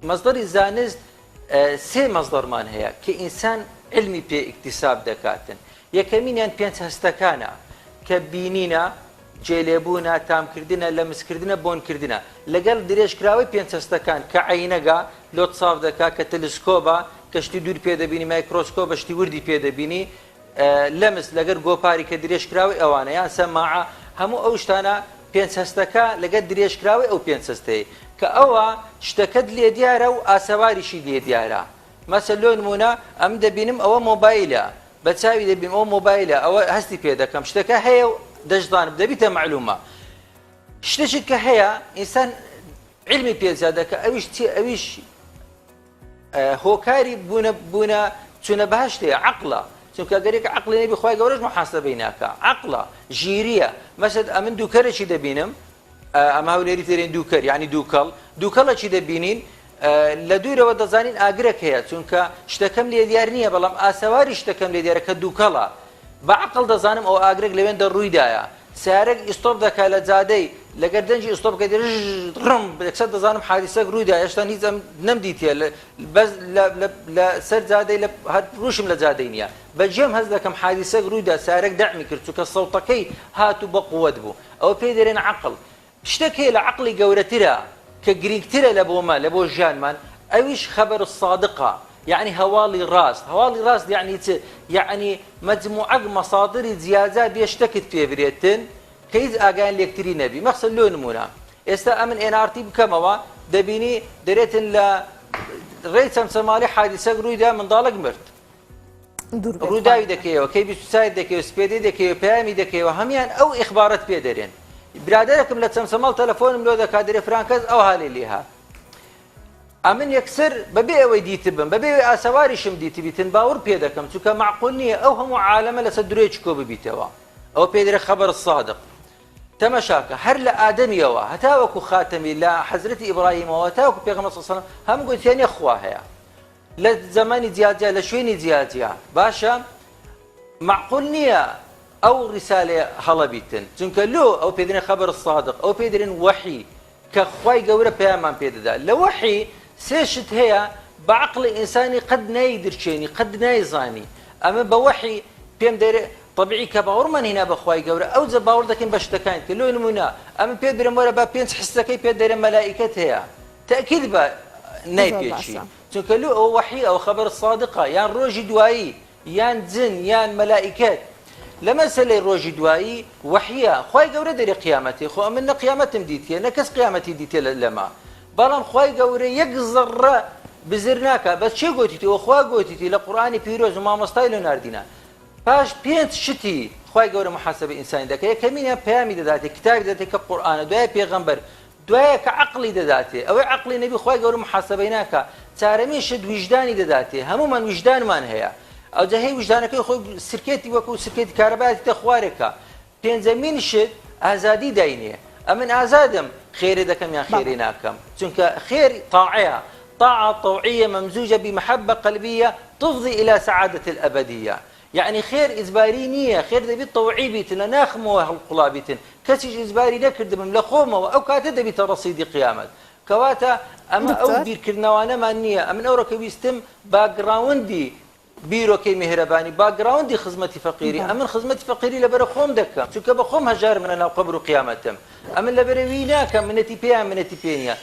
مصدری زانست سێ مەزدەرمان هەیە کە ئینسان علمی پێ ئیکتیساب دەکاتن. یەکەمینیان پێنج هەستەکانە کە بینینە، جێلێبوونە، تامکردنە، لەمسکردنە، بۆنکردنە لەگەڵ درێژکراوی پێنج هەستەکان کە عینەگا لۆت ساف دەکات، کە تەلسکۆبە کە شتی دوور پێدەبینی، مایکرۆسکۆپ بە شتی وردی پێدەبینی، لەمس لەگەر گۆپاری کە درێژکراوی ئەوانە یان سەماعە، هەموو ئەو شتانە پێنج هەستەکە لەگەر درێژکراوی ئەو پێنج هەستەیە کە ئەوە شتەکەت لێ دیارە و ئاسەواریشی لێ دیارە. مەسەل لۆ نمونە ئەم دەبینم ئەوە مۆبایلە، بە چاوی دەبیم ئەوە مۆبایلە، ئەوە هەستی پێ دەکەم، شتەکە هەیە و دەشدانم دەبیتە معلومە. شتێکی کە هەیە ئینسان علمی پێزیادەکە ئەویش هۆکاری بوونە چونە بەهشتەیە، عەقڵە. چونکە گەرێک عەقڵی نەبی خۆی گەورەش محاسەبەی ناکە، عەقڵە، ژیریە. مەسەل ئەمن دووکەرێکی دەبینم، ئەمە هەولێری تێرێن دووکەر یعنی دووکەڵێکی دەبینین، لە دوورەوە دەزانین ئاگرێک هەیە، چونکە شتەکەم لێ دیار نییە، بەڵام ئاسەواری شتەکەم لێ دیارە کە دووکەڵە. بە عەقڵ دەزانم ئەو ئاگرێک لەوێندا ڕوویدایە. سیارێک ئیستۆپ دەکات لە جادەی، لەگەر دەنجی ئیستۆپ کە ڕم یەکسەر دەزانم حادیسەک ڕوویدا، هێشتا هیچ نەمدیتێ، بەس لە سەر جادەی ڕوشم لە جادەی نییە، بەجێم هەست دەکەم حادیسەک ڕوویدا، سیارێک دەعمی کرد چونکە سەوتەکەی هاتوو بە قووەت بوو. ئەوە پێی دەرێن عەقڵ. شتێک هەیە لە عەقڵی گەورەترە کە گرنگترە لە بۆمە لە بۆ ژیانمان، ئەویش خەبەر الصادقە، یعنی هەواڵی ڕاست. هەواڵی ڕاست یعنی چ؟ یعنی مەجموعەک مەسادری جیاجا بێ شتێکت پێ برێتن کە هیچ ئاگایان لێکتری نەبی. مەخسەن لۆ نمونە ئێستا ئەمن NRT بکەمەوە، دەبینی دەرێتن لە ڕێی چەمچەماڵی حادیسەک ڕوویدا، منداڵک مرد، ڕووداوی دەکەیەوە، کەی 24 دەکەوە، سپێدەی دەکەوە، پەیامی دەکەوە، هەمیان ئەو ئیخبارەت پێ دەرێن. برادەرێکم لە چەمچەماڵ تەلەفۆنم لۆ دەکات، دەرێ فلان کەس ئەو حالێ لێ هات. ئەمن یەکسەر بەبێ ئەوەی دیتبم، بەبێ ئاسەواریشم دیتی بیتن باوەڕ پێ دەکەم، چونکە معقول نییە ئەو هەموو عالەمە لەسەر درێژ کۆ ببیتەوە. ئەو پێ دەرێ خەبەر الصادق. تەمەشاکە هەر لە ئادەمیەوە هەتا وەکو خاتەمی لە حەزرەتی ئیبراهیمەوە هەتا وەکو پێغەمبەر صلی الله علیه و سلم هەموو گوتیانە خوا هەیە لە زەمانی جیاجیا، لە شوێنی جیاجیا. باشە معقول نییە ئەو ڕیسالێ هەڵە بیتن، چونکە لۆ ئەو پێ دەرێن خەبەر الصادق، ئەو پێ دەرێن وەحی کە خوای گەورە پەیامان پێ دەدا. لە وەحی سێ شت هەیە بە عەقڵی ئینسانی قەت نایدرچێنی، قەت نایزانی. ئەمە بە وەحی پێم دەرێ طبيعي كباورمان هنا بخواي جورا أو زباور دكين بشتكاين كلو نمونا أما بيدر مرة بابينس حسكي بيدر ملائكة هي تأكيد با نايبيتشي تكلو أو وحي أو خبر الصادقة يان روجي دوائي يان زن يان ملائكات لما سلي روجي دوائي وحيا خواي جورا دري قيامتي خو أمنا قيامتي مديتي نكس قيامتي ديتي لما بلام خواي جورا يقزر بزرناك بس شو قلتي وخوا قلتي لقرآن بيروز وما مستايلو ناردينا باش پێنج شتی خوای گەورە محاسبە ئینسانی دەکە. یەکەمینیان پەیامی دەداتێ، کتابی دەداتێ کە قورئانە، دوایە پێغەمبەر، دوایە کە عەقڵی دەداتێ، ئەوەی عەقڵی نەبی خوای گەورە محاسبەی ناکە. چارەمین شت ویجدانی دەداتێ، هەمومان ویجدانمان هەیە. ئەوجا هەی ویجدانەکەی خۆی سرکێتی وەکو سرکێتی کارەبایەتە خوارێکە. پێنجەمین شت ئازادی داینێ، ئەمن ئازادم خێرێ دەکەم یان خێرێ ناکەم، چونکە خێر طاعەیە، طاعة طوعية ممزوجة بمحبة قلبية تفضي إلى سعادة الأبدية. يعني خير إجباري نية، خير دبي طوعي بيتن ناخمه هالقلابيتن كسيج إجباري نكرد من لخومه أو كاتد دبي ترصيد قيامة كواتا أما أو بير كرنا وأنا ما نية أمن أورك بيستم باجراوندي بيرو كي مهرباني باجراوندي خدمتي فقيري أمن خدمتي فقيري لبرخوم دكا شو كبخوم هجار من أنا قبر قيامتهم أمن لبرويناك من تيبيا من تيبينيا